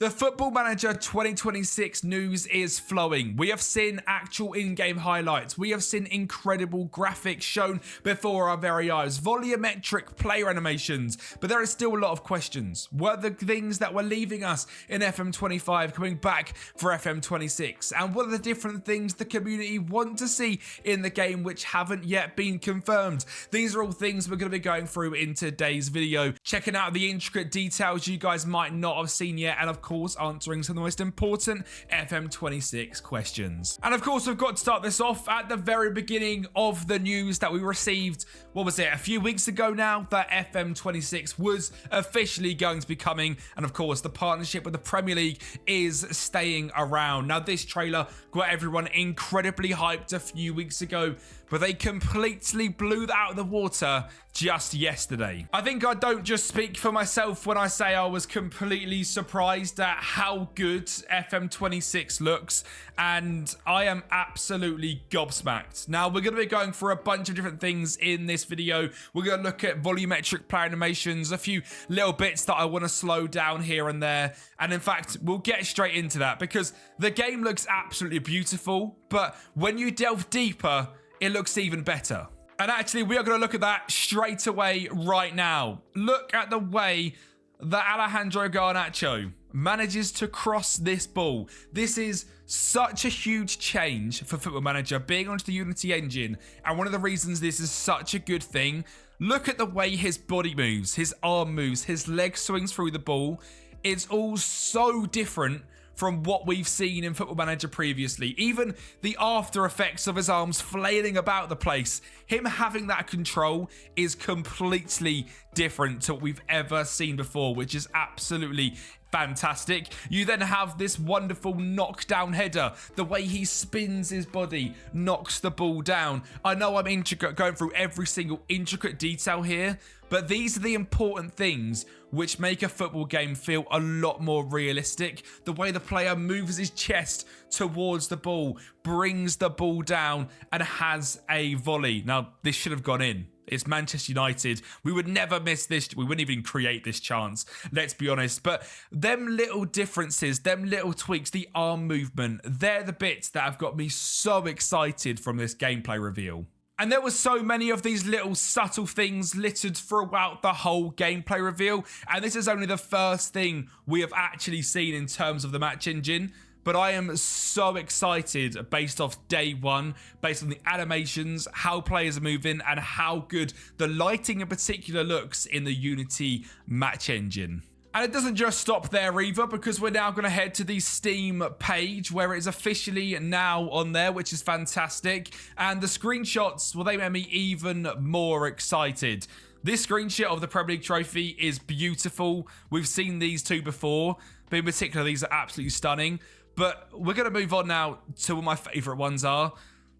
The Football Manager 2026 news is flowing. We have seen actual in-game highlights. We have seen incredible graphics shown before our very eyes, volumetric player animations, but there is still a lot of questions. What are the things that were leaving us in FM25 coming back for FM26? And what are the different things the community want to see in the game which haven't yet been confirmed? These are all things we're going to be going through in today's video, checking out the intricate details you guys might not have seen yet, and of course answering some of the most important FM26 questions. And of course we've got to start this off at the very beginning of the news that we received, what was it, a few weeks ago now, that FM26 was officially going to be coming, and of course the partnership with the Premier League is staying around. Now this trailer got everyone incredibly hyped a few weeks ago, but they completely blew that out of the water just yesterday. I think I don't just speak for myself when I say I was completely surprised at how good FM26 looks, and I am absolutely gobsmacked. Now we're going to be going through a bunch of different things in this video. We're going to look at volumetric player animations, a few little bits that I want to slow down here and there, and in fact we'll get straight into that because the game looks absolutely beautiful, but when you delve deeper it looks even better. And actually, we are going to look at that straight away right now. Look at the way that Alejandro Garnacho manages to cross this ball. This is such a huge change for Football Manager, being onto the Unity engine. And one of the reasons this is such a good thing, look at the way his body moves, his arm moves, his leg swings through the ball. It's all so different from what we've seen in Football Manager previously. Even the after effects of his arms flailing about the place, him having that control is completely different to what we've ever seen before, which is absolutely fantastic. You then have this wonderful knockdown header. The way he spins his body, knocks the ball down. I know I'm going through every single intricate detail here, but these are the important things which make a football game feel a lot more realistic. The way the player moves his chest towards the ball, brings the ball down, and has a volley. Now, this should have gone in. It's Manchester United. We would never miss this. We wouldn't even create this chance, let's be honest. But them little differences, them little tweaks, the arm movement, they're the bits that have got me so excited from this gameplay reveal. And there were so many of these little subtle things littered throughout the whole gameplay reveal. And this is only the first thing we have actually seen in terms of the match engine. But I am so excited based off day one, based on the animations, how players are moving, and how good the lighting in particular looks in the Unity match engine. And it doesn't just stop there either, because we're now going to head to the Steam page where it is officially now on there, which is fantastic. And the screenshots, well, they made me even more excited. This screenshot of the Premier League trophy is beautiful. We've seen these two before, but in particular, these are absolutely stunning. But we're going to move on now to what my favourite ones are.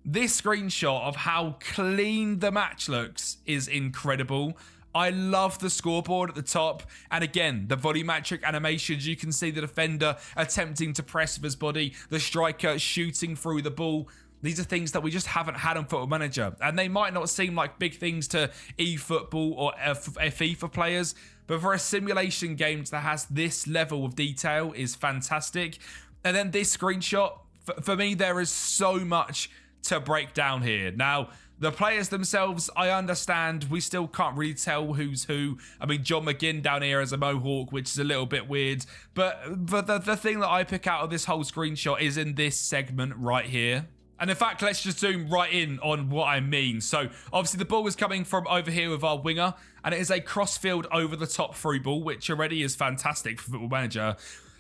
This screenshot of how clean the match looks is incredible. I love the scoreboard at the top. And again, the volumetric animations. You can see the defender attempting to press with his body, the striker shooting through the ball. These are things that we just haven't had on Football Manager. And they might not seem like big things to eFootball or FIFA players, but for a simulation game that has this level of detail is fantastic. And then this screenshot, for me, there is so much to break down here. Now, the players themselves, I understand, we still can't really tell who's who. I mean, John McGinn down here as a Mohawk, which is a little bit weird. But the thing that I pick out of this whole screenshot is in this segment right here. And in fact, let's just zoom right in on what I mean. So, obviously, the ball is coming from over here with our winger, and it is a cross-field over-the-top through ball, which already is fantastic for Football Manager.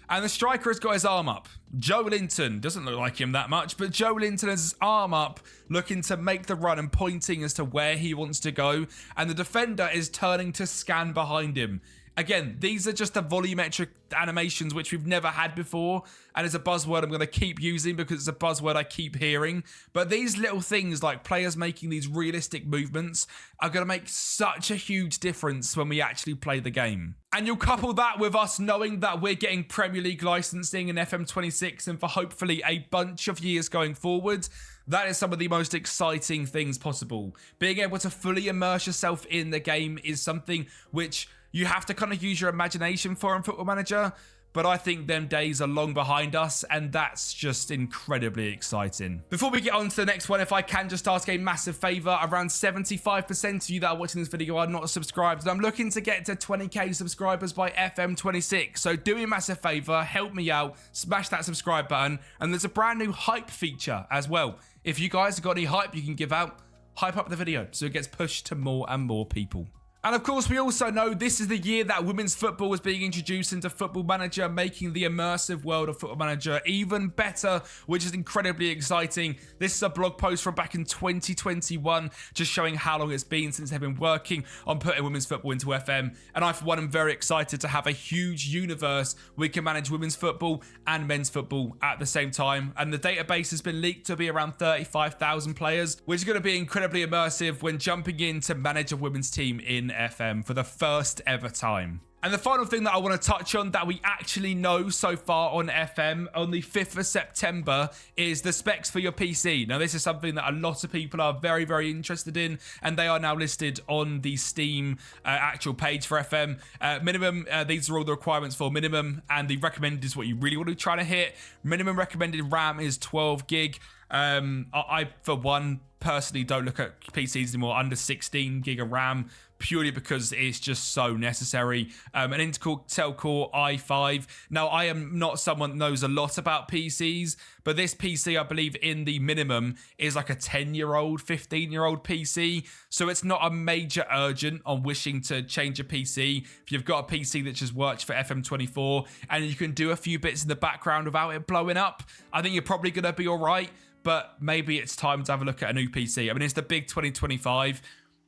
And the striker has got his arm up. Joe Linton, doesn't look like him that much, but Joe Linton has his arm up, looking to make the run and pointing as to where he wants to go. And the defender is turning to scan behind him. Again, these are just the volumetric animations which we've never had before, and it's a buzzword I'm going to keep using because it's a buzzword I keep hearing. But these little things, like players making these realistic movements, are going to make such a huge difference when we actually play the game. And you'll couple that with us knowing that we're getting Premier League licensing in FM26 and for hopefully a bunch of years going forward. That is some of the most exciting things possible. Being able to fully immerse yourself in the game is something which you have to kind of use your imagination for in Football Manager. but I think them days are long behind us, and that's just incredibly exciting. Before we get on to the next one, if I can just ask a massive favor, around 75% of you that are watching this video are not subscribed, and I'm looking to get to 20k subscribers by FM26, so do me a massive favor, help me out, smash that subscribe button, and there's a brand new hype feature as well. If you guys have got any hype you can give out, hype up the video so it gets pushed to more and more people. And of course, we also know this is the year that women's football is being introduced into Football Manager, making the immersive world of Football Manager even better, which is incredibly exciting. This is a blog post from back in 2021, just showing how long it's been since they've been working on putting women's football into FM. And I, for one, am very excited to have a huge universe we can manage women's football and men's football at the same time. And the database has been leaked to be around 35,000 players, which is going to be incredibly immersive when jumping in to manage a women's team in FM for the first ever time. And the final thing that I want to touch on that we actually know so far on FM on the 5th of September is the specs for your PC. Now, this is something that a lot of people are very, very interested in, and they are now listed on the Steam actual page for FM. Minimum, these are all the requirements for minimum, and the recommended is what you really want to try to hit. Minimum recommended RAM is 12 gig. I, for one, personally don't look at PCs anymore under 16 gig of RAM, purely because it's just so necessary. An Intel Core i5. Now, I am not someone that knows a lot about PCs, but this PC, I believe, in the minimum is like a 10-year-old, 15-year-old PC. So it's not a major urgent on wishing to change a PC. If you've got a PC that just works for FM24 and you can do a few bits in the background without it blowing up, I think you're probably going to be all right. But maybe it's time to have a look at a new PC. I mean, it's the big 2025.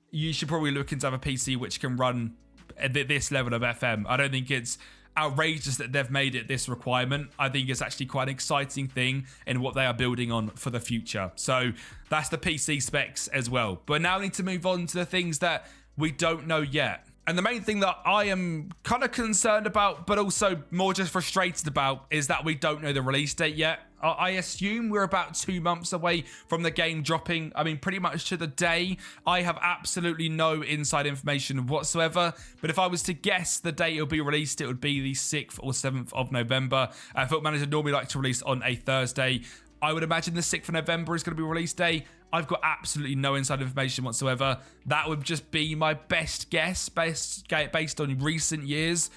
You should probably look into have a PC which can run at this level of FM. I don't think it's outrageous that they've made it this requirement. I think it's actually quite an exciting thing in what they are building on for the future. So that's the PC specs as well. But now we need to move on to the things that we don't know yet. And the main thing that I am kind of concerned about, but also more just frustrated about, is that we don't know the release date yet. I assume we're about 2 months away from the game dropping. I mean, pretty much to the day. I have absolutely no inside information whatsoever. But if I was to guess the date it'll be released, it would be the 6th or 7th of November. Football Manager normally like to release on a Thursday. I would imagine the 6th of November is going to be release day. I've got absolutely no inside information whatsoever. That would just be my best guess based on recent years.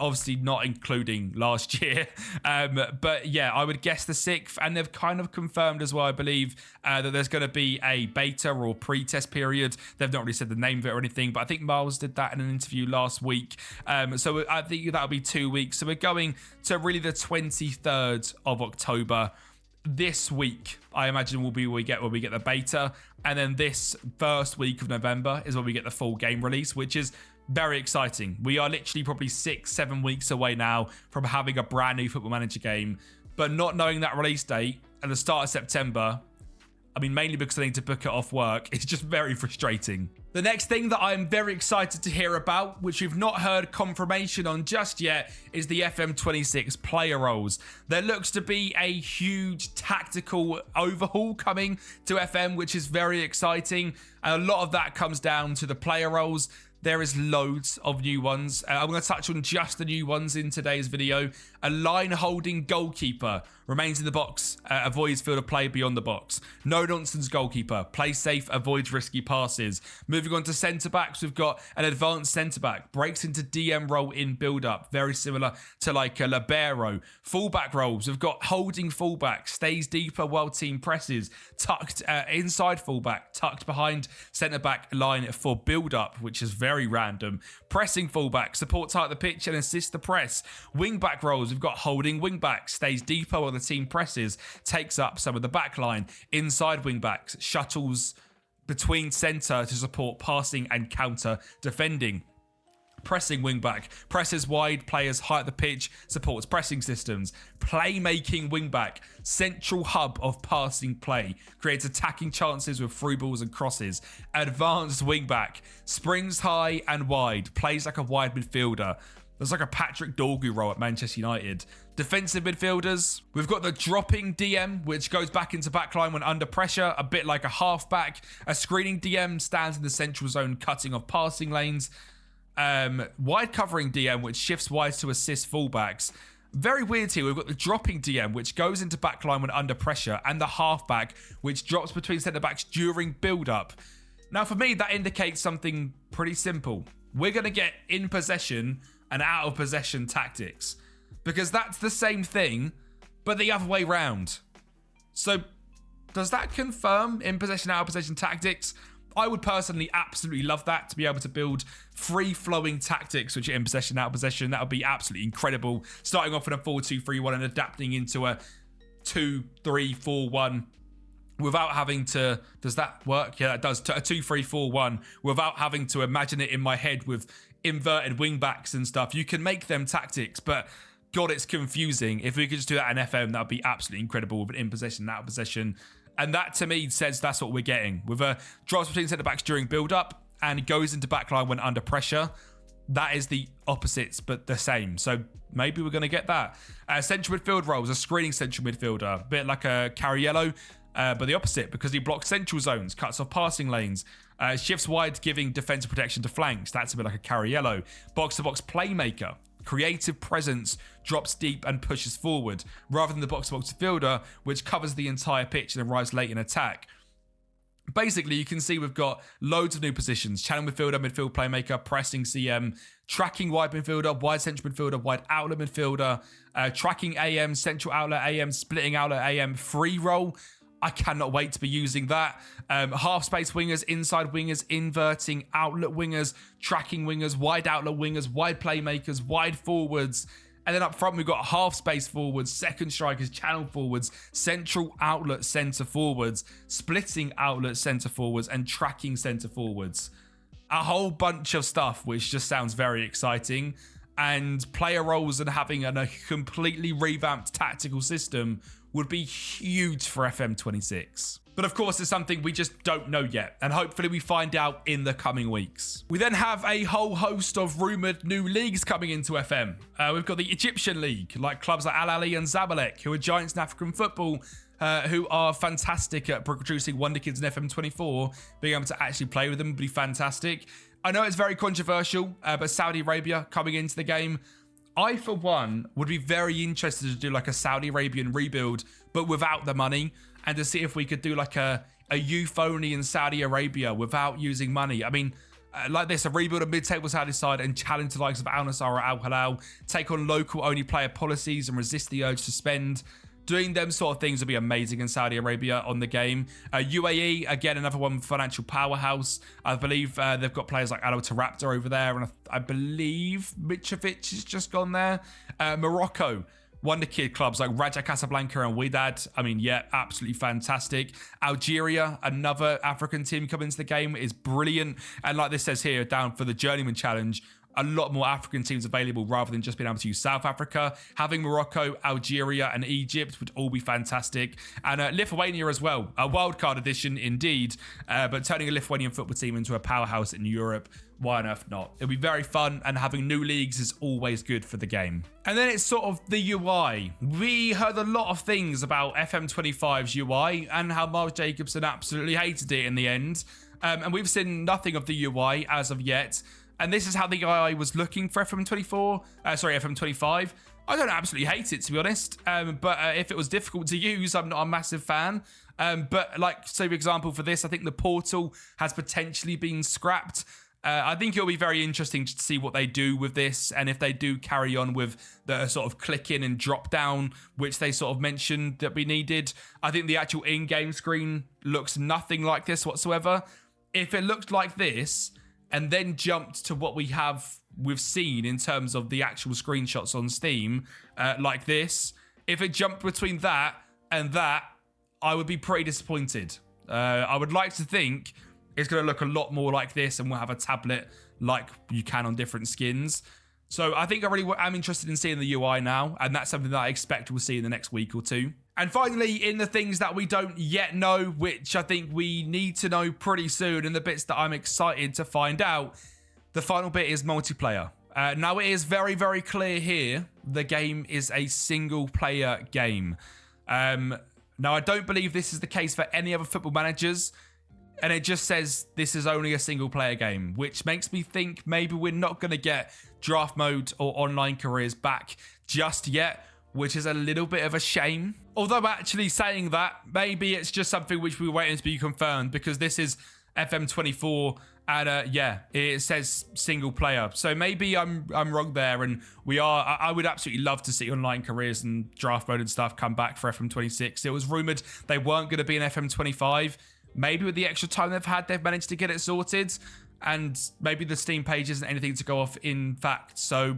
Obviously not including last year. But yeah, I would guess the 6th. And they've kind of confirmed as well, I believe, that there's going to be a beta or pre-test period. They've not really said the name of it or anything, but I think Miles did that in an interview last week. So I think that'll be 2 weeks. So we're going to really the 23rd of October. This week, I imagine, will be where we get the beta, and then this first week of November is when we get the full game release, which is very exciting. We are literally probably 6-7 weeks away now from having a brand new Football Manager game, but not knowing that release date at the start of September, I mean, mainly because I need to book it off work, it's just very frustrating. The next thing that I'm very excited to hear about, which we've not heard confirmation on just yet, is the FM26 player roles. There looks to be a huge tactical overhaul coming to FM, which is very exciting. And a lot of that comes down to the player roles. There is loads of new ones. I'm going to touch on just the new ones in today's video. A line-holding goalkeeper remains in the box, avoids field of play beyond the box. No-nonsense goalkeeper, plays safe, avoids risky passes. Moving on to centre-backs, we've got an advanced centre-back, breaks into DM role in build-up, very similar to like a libero. Full-back roles, we've got holding full-back, stays deeper while team presses, tucked inside full-back, tucked behind centre-back line for build-up, which is very random. Pressing full-back, supports height of the pitch and assists the press. Wing-back roles, we've got holding wing-back, stays deeper while the team presses, takes up some of the back line. Inside wing-backs, shuttles between centre to support passing and counter defending. Pressing wing-back, presses wide, players height the pitch, supports pressing systems. Playmaking wing-back, central hub of passing play, creates attacking chances with through balls and crosses. Advanced wing-back, springs high and wide, plays like a wide midfielder. There's like a Patrick Dorgu role at Manchester United. Defensive midfielders, we've got the dropping DM, which goes back into backline when under pressure, a bit like a halfback. A screening DM stands in the central zone, cutting off passing lanes. Wide covering DM, which shifts wide to assist fullbacks. Very weird here. We've got the dropping DM, which goes into backline when under pressure, and the halfback, which drops between centre-backs during build-up. Now, for me, that indicates something pretty simple. We're going to get in possession and out of possession tactics, because that's the same thing, but the other way round. So, does that confirm in possession, out of possession tactics? I would personally absolutely love that, to be able to build free-flowing tactics which are in possession, out of possession. That would be absolutely incredible. Starting off in a 4-2-3-1 and adapting into a 2-3-4-1 without having to... Does that work? Yeah, that does. A 2-3-4-1 without having to imagine it in my head with inverted wing backs and stuff. You can make them tactics, but God, it's confusing. If we could just do that in FM, that would be absolutely incredible with an in possession, out of possession. And that, to me, says that's what we're getting. With a drops between centre-backs during build-up and goes into backline when under pressure. That is the opposites, but the same. So maybe we're going to get that. Central midfield roles, a screening central midfielder. A bit like a Cariello, but the opposite, because he blocks central zones, cuts off passing lanes, shifts wide, giving defensive protection to flanks. That's a bit like a Cariello. Box-to-box playmaker. Creative presence, drops deep and pushes forward, rather than the box-to-box fielder, which covers the entire pitch and arrives late in attack. Basically, you can see we've got loads of new positions. Channel midfielder, midfield playmaker, pressing CM, tracking wide midfielder, wide central midfielder, wide outlet midfielder, tracking AM, central outlet AM, splitting outlet AM, free roll. I cannot wait to be using that. Half space wingers, inside wingers, inverting outlet wingers, tracking wingers, wide outlet wingers, wide playmakers, wide forwards. And then up front, we've got half space forwards, second strikers, channel forwards, central outlet centre forwards, splitting outlet centre forwards, and tracking centre forwards. A whole bunch of stuff, which just sounds very exciting. And player roles and having a completely revamped tactical system would be huge for FM26. But of course, it's something we just don't know yet, and hopefully we find out in the coming weeks. We then have a whole host of rumoured new leagues coming into FM. We've got the Egyptian League, like clubs like Al Ahly and Zamalek, who are giants in African football, who are fantastic at producing wonder kids in FM24. Being able to actually play with them would be fantastic. I know it's very controversial, but Saudi Arabia coming into the game, I, for one, would be very interested to do like a Saudi Arabian rebuild, but without the money, and to see if we could do like a youth only in Saudi Arabia without using money. I mean, like this, a rebuild of mid-table Saudi side and challenge the likes of Al Nassr or Al Hilal, take on local only player policies and resist the urge to spend. Doing them sort of things would be amazing in Saudi Arabia on the game. UAE, again, another one financial powerhouse. I believe they've got players like Al Tarapta over there, and I believe Mitrovic has just gone there. Morocco, wonder kid clubs like Raja Casablanca and Wydad. I mean, yeah, absolutely fantastic. Algeria, another African team coming into the game, is brilliant. And like this says here, down for the Journeyman Challenge, a lot more African teams available rather than just being able to use South Africa. Having Morocco, Algeria and Egypt would all be fantastic. And Lithuania as well. A wildcard edition indeed, but turning a Lithuanian football team into a powerhouse in Europe, why on earth not? It'll be very fun, and having new leagues is always good for the game. And then it's sort of the UI. We heard a lot of things about FM25's UI and how Miles Jacobson absolutely hated it in the end. And we've seen nothing of the UI as of yet. And this is how the UI was looking for FM25. I don't absolutely hate it, to be honest. But if it was difficult to use, I'm not a massive fan. But like, say, for example, for this, I think the portal has potentially been scrapped. I think it'll be very interesting to see what they do with this, and if they do carry on with the sort of click in and drop down, which they sort of mentioned that we needed. I think the actual in-game screen looks nothing like this whatsoever. If it looked like this and then jumped to what we've seen in terms of the actual screenshots on Steam, like this, if it jumped between that and that, I would be pretty disappointed. I would like to think it's going to look a lot more like this, and we'll have a tablet like you can on different skins. So I think I really am interested in seeing the UI now, and that's something that I expect we'll see in the next week or two. And finally, in the things that we don't yet know, which I think we need to know pretty soon, and the bits that I'm excited to find out, the final bit is multiplayer. Now, it is very, very clear here, the game is a single-player game. Now, I don't believe this is the case for any other football managers. And it just says this is only a single player game, which makes me think maybe we're not going to get draft mode or online careers back just yet, which is a little bit of a shame. Although actually saying that, maybe it's just something which we're waiting to be confirmed, because this is FM24 and yeah, it says single player. So maybe I'm wrong there, and I would absolutely love to see online careers and draft mode and stuff come back for FM26. It was rumored they weren't going to be in FM25. Maybe with the extra time they've had, they've managed to get it sorted, and maybe the Steam page isn't anything to go off in fact. So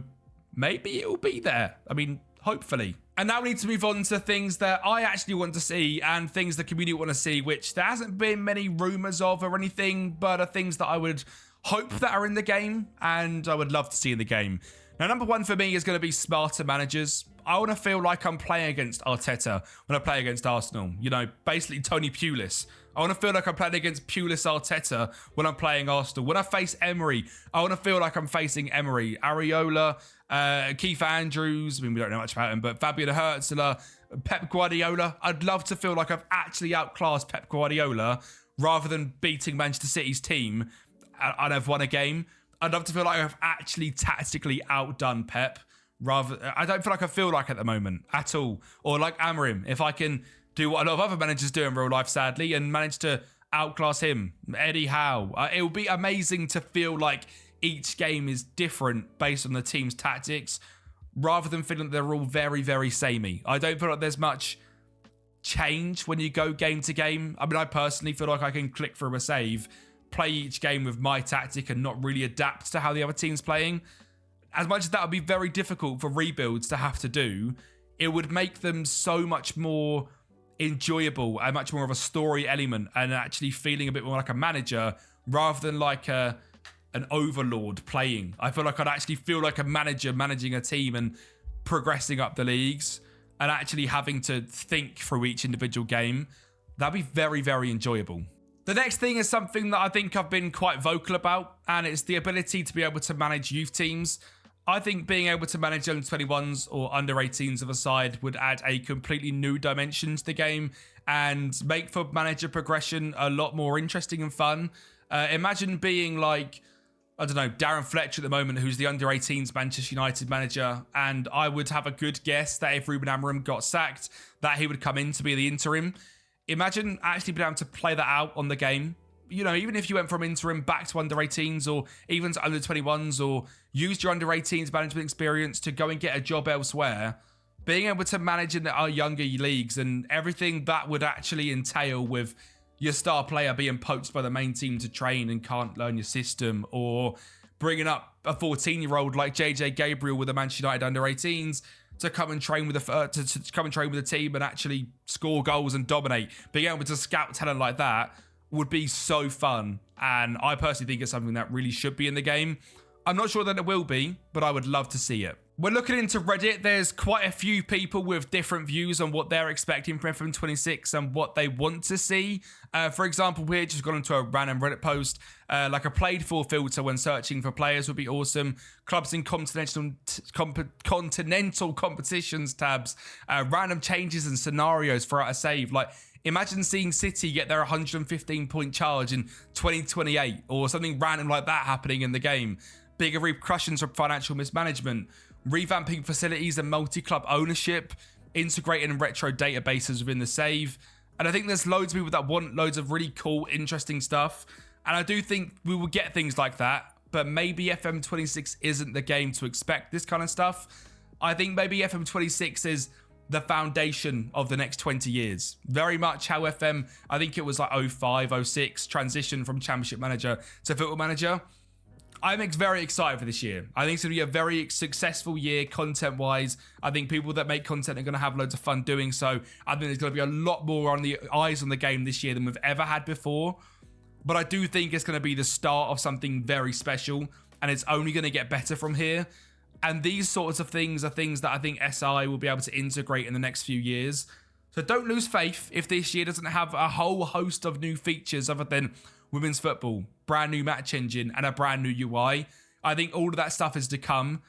maybe it'll be there. I mean, hopefully. And now we need to move on to things that I actually want to see and things the community want to see, which there hasn't been many rumors of or anything, but are things that I would hope that are in the game and I would love to see in the game. Now, number one for me is going to be smarter managers. I want to feel like I'm playing against Arteta when I play against Arsenal. You know, basically Tony Pulis. I want to feel like I'm playing against Pulis Arteta when I'm playing Arsenal. When I face Emery, I want to feel like I'm facing Emery, Areola, Keith Andrews. I mean, we don't know much about him, but Fabian Hertzler, Pep Guardiola. I'd love to feel like I've actually outclassed Pep Guardiola rather than beating Manchester City's team and I've won a game. I'd love to feel like I've actually tactically outdone Pep. I don't feel like I feel like at the moment at all. Or like Amorim, if I can do what a lot of other managers do in real life, sadly, and manage to outclass him. Eddie Howe. It would be amazing to feel like each game is different based on the team's tactics, rather than feeling that they're all very, very samey. I don't feel like there's much change when you go game to game. I mean, I personally feel like I can click through a save, play each game with my tactic and not really adapt to how the other team's playing. As much as that would be very difficult for rebuilds to have to do, it would make them so much more enjoyable and much more of a story element and actually feeling a bit more like a manager rather than like an overlord playing. I feel like I'd actually feel like a manager managing a team and progressing up the leagues and actually having to think through each individual game. That'd be very, very enjoyable. The next thing is something that I think I've been quite vocal about, and it's the ability to be able to manage youth teams. I think being able to manage under 21s or under 18s of a side would add a completely new dimension to the game and make for manager progression a lot more interesting and fun. Imagine being like, I don't know, Darren Fletcher at the moment, who's the under 18s Manchester United manager, and I would have a good guess that if Ruben Amorim got sacked, that he would come in to be the interim. Imagine actually being able to play that out on the game. You know, even if you went from interim back to under 18s or even to under 21s or used your under 18s management experience to go and get a job elsewhere, being able to manage in our younger leagues and everything that would actually entail with your star player being poached by the main team to train and can't learn your system, or bringing up a 14-year-old like JJ Gabriel with the Manchester United under 18s to come and train with the team and actually score goals and dominate. Being able to scout talent like that would be so fun, and I personally think it's something that really should be in the game. I'm not sure that it will be, but I would love to see it. We're looking into Reddit. There's quite a few people with different views on what they're expecting from FM26 and what they want to see. For example, we just got into a random Reddit post, like a played for filter when searching for players would be awesome. Clubs in continental competitions tabs, random changes and scenarios throughout a save. Like, imagine seeing City get their 115-point charge in 2028 or something random like that happening in the game. Bigger repercussions from financial mismanagement, revamping facilities and multi-club ownership, integrating retro databases within the save. And I think there's loads of people that want loads of really cool, interesting stuff. And I do think we will get things like that, but maybe FM26 isn't the game to expect this kind of stuff. I think maybe FM26 is the foundation of the next 20 years. Very much how FM, I think it was like 05, 06, transition from Championship Manager to Football Manager. I'm very excited for this year. I think it's going to be a very successful year content-wise. I think people that make content are going to have loads of fun doing so. I think there's going to be a lot more on the eyes on the game this year than we've ever had before. But I do think it's going to be the start of something very special, and it's only going to get better from here. And these sorts of things are things that I think SI will be able to integrate in the next few years. So don't lose faith if this year doesn't have a whole host of new features other than women's football, brand new match engine, and a brand new UI. I think all of that stuff is to come,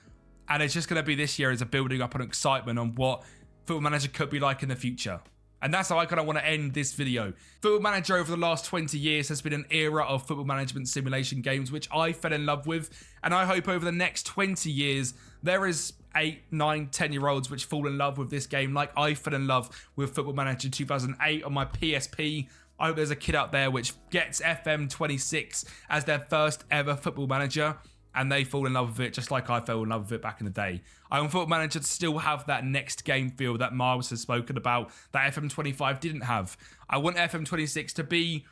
and it's just going to be this year as a building up an excitement on what Football Manager could be like in the future. And that's how I kind of want to end this video. Football Manager over the last 20 years has been an era of football management simulation games, which I fell in love with. And I hope over the next 20 years, there is 8, 9, 10-year-olds which fall in love with this game like I fell in love with Football Manager 2008 on my PSP. I hope there's a kid out there which gets FM26 as their first ever Football Manager, and they fall in love with it just like I fell in love with it back in the day. I want Football Manager to still have that next game feel that Miles has spoken about, that FM25 didn't have. I want FM26 to be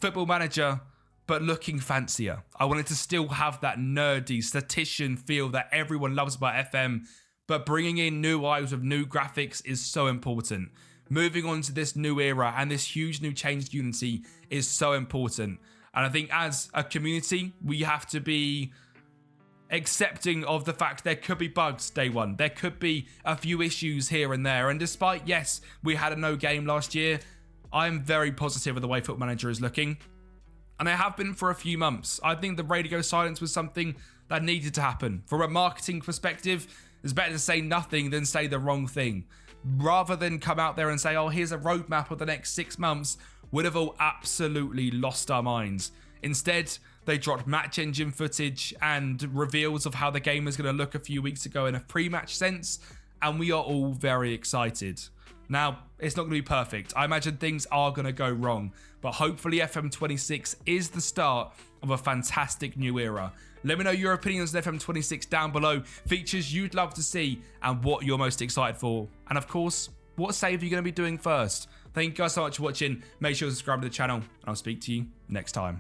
Football Manager, but looking fancier. I want it to still have that nerdy, statistician feel that everyone loves about FM, but bringing in new eyes with new graphics is so important. Moving on to this new era and this huge new changed Unity is so important. And I think as a community, we have to be accepting of the fact there could be bugs day one. There could be a few issues here and there. And despite, yes, we had a no game last year, I'm very positive of the way Football Manager is looking. And I have been for a few months. I think the radio silence was something that needed to happen. From a marketing perspective, it's better to say nothing than say the wrong thing. Rather than come out there and say, oh, here's a roadmap of the next 6 months, would have all absolutely lost our minds. Instead, they dropped match engine footage and reveals of how the game is going to look a few weeks ago in a pre-match sense, and we are all very excited. Now, it's not going to be perfect. I imagine things are going to go wrong, but hopefully FM26 is the start of a fantastic new era. Let me know your opinions on FM26 down below, features you'd love to see, and what you're most excited for. And of course, what save are you going to be doing first? Thank you guys so much for watching. Make sure to subscribe to the channel, and I'll speak to you next time.